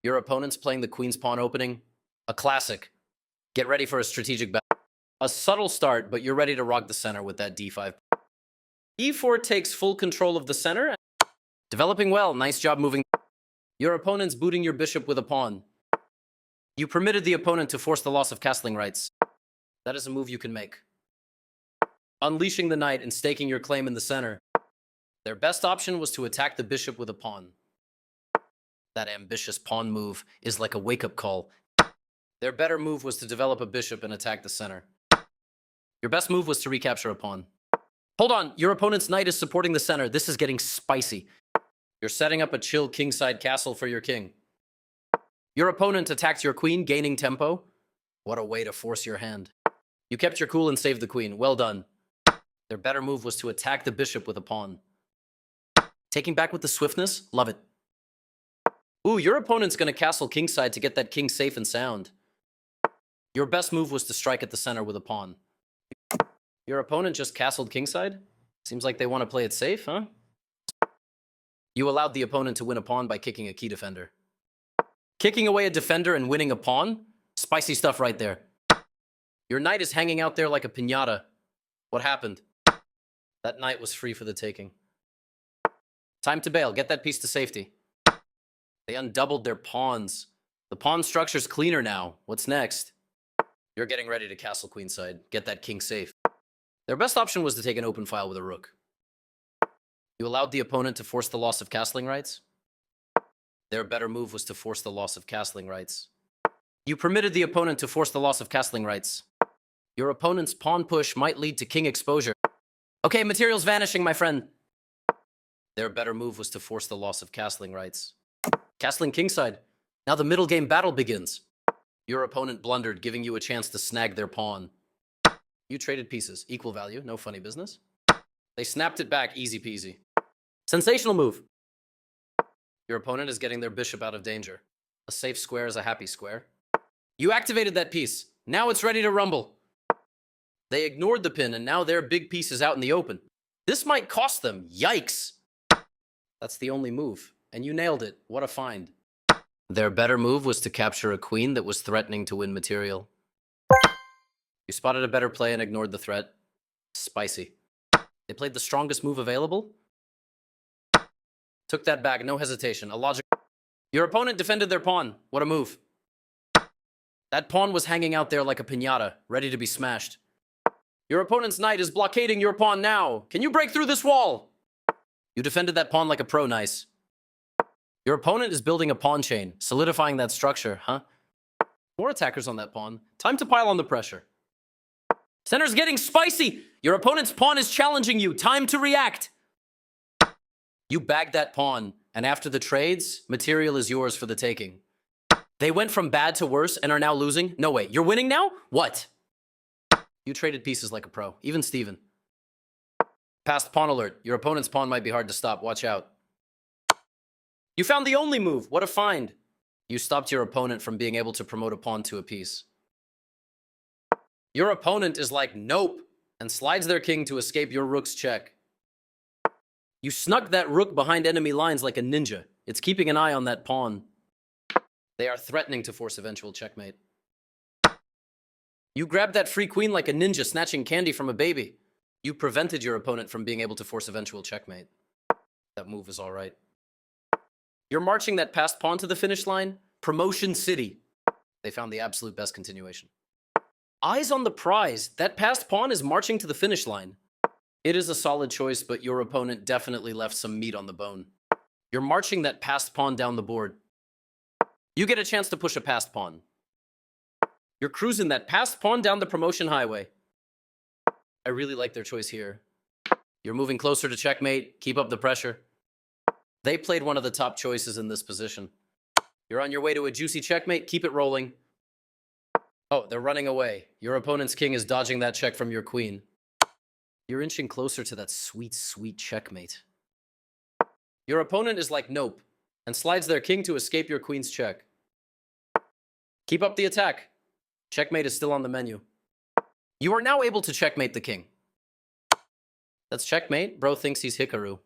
Your opponent's playing the queen's pawn opening. A classic. Get ready for a strategic battle. A subtle start, but you're ready to rock the center with that d5. e4 takes full control of the center. Developing well. Nice job moving. Your opponent's booting your bishop with a pawn. You permitted the opponent to force the loss of castling rights. That is a move you can make. Unleashing the knight and staking your claim in the center. Their best option was to attack the bishop with a pawn. That ambitious pawn move is like a wake-up call. Their better move was to develop a bishop and attack the center. Your best move was to recapture a pawn. Hold on, your opponent's knight is supporting the center. This is getting spicy. You're setting up a chill kingside castle for your king. Your opponent attacked your queen, gaining tempo. What a way to force your hand. You kept your cool and saved the queen. Well done. Their better move was to attack the bishop with a pawn. Taking back with the swiftness? Love it. Ooh, your opponent's going to castle kingside to get that king safe and sound. Your best move was to strike at the center with a pawn. Your opponent just castled kingside? Seems like they want to play it safe, huh? You allowed the opponent to win a pawn by kicking a key defender. Kicking away a defender and winning a pawn? Spicy stuff right there. Your knight is hanging out there like a piñata. What happened? That knight was free for the taking. Time to bail. Get that piece to safety. They undoubled their pawns. The pawn structure's cleaner now. What's next? You're getting ready to castle queenside. Get that king safe. Their best option was to take an open file with a rook. You allowed the opponent to force the loss of castling rights. Their better move was to force the loss of castling rights. You permitted the opponent to force the loss of castling rights. Your opponent's pawn push might lead to king exposure. Okay, material's vanishing, my friend. Their better move was to force the loss of castling rights. Castling kingside. Now the middle game battle begins. Your opponent blundered, giving you a chance to snag their pawn. You traded pieces. Equal value. No funny business. They snapped it back. Easy peasy. Sensational move. Your opponent is getting their bishop out of danger. A safe square is a happy square. You activated that piece. Now it's ready to rumble. They ignored the pin, and now their big piece is out in the open. This might cost them. Yikes. That's the only move. And you nailed it. What a find. Their better move was to capture a queen that was threatening to win material. You spotted a better play and ignored the threat. Spicy. They played the strongest move available. Took that back, no hesitation. A logic. Your opponent defended their pawn. What a move. That pawn was hanging out there like a piñata, ready to be smashed. Your opponent's knight is blockading your pawn now. Can you break through this wall? You defended that pawn like a pro. Nice. Your opponent is building a pawn chain, solidifying that structure, huh? More attackers on that pawn. Time to pile on the pressure. Center's getting spicy. Your opponent's pawn is challenging you. Time to react. You bagged that pawn, and after the trades, material is yours for the taking. They went from bad to worse and are now losing? No way. You're winning now? What? You traded pieces like a pro. Even Steven. Passed pawn alert. Your opponent's pawn might be hard to stop. Watch out. You found the only move. What a find. You stopped your opponent from being able to promote a pawn to a piece. Your opponent is like, nope, and slides their king to escape your rook's check. You snuck that rook behind enemy lines like a ninja. It's keeping an eye on that pawn. They are threatening to force eventual checkmate. You grabbed that free queen like a ninja snatching candy from a baby. You prevented your opponent from being able to force eventual checkmate. That move is all right. You're marching that passed pawn to the finish line. Promotion City. They found the absolute best continuation. Eyes on the prize. That passed pawn is marching to the finish line. It is a solid choice, but your opponent definitely left some meat on the bone. You're marching that passed pawn down the board. You get a chance to push a passed pawn. You're cruising that passed pawn down the promotion highway. I really like their choice here. You're moving closer to checkmate. Keep up the pressure. They played one of the top choices in this position. You're on your way to a juicy checkmate. Keep it rolling. Oh, they're running away. Your opponent's king is dodging that check from your queen. You're inching closer to that sweet, sweet checkmate. Your opponent is like, nope, and slides their king to escape your queen's check. Keep up the attack. Checkmate is still on the menu. You are now able to checkmate the king. That's checkmate. Bro thinks he's Hikaru.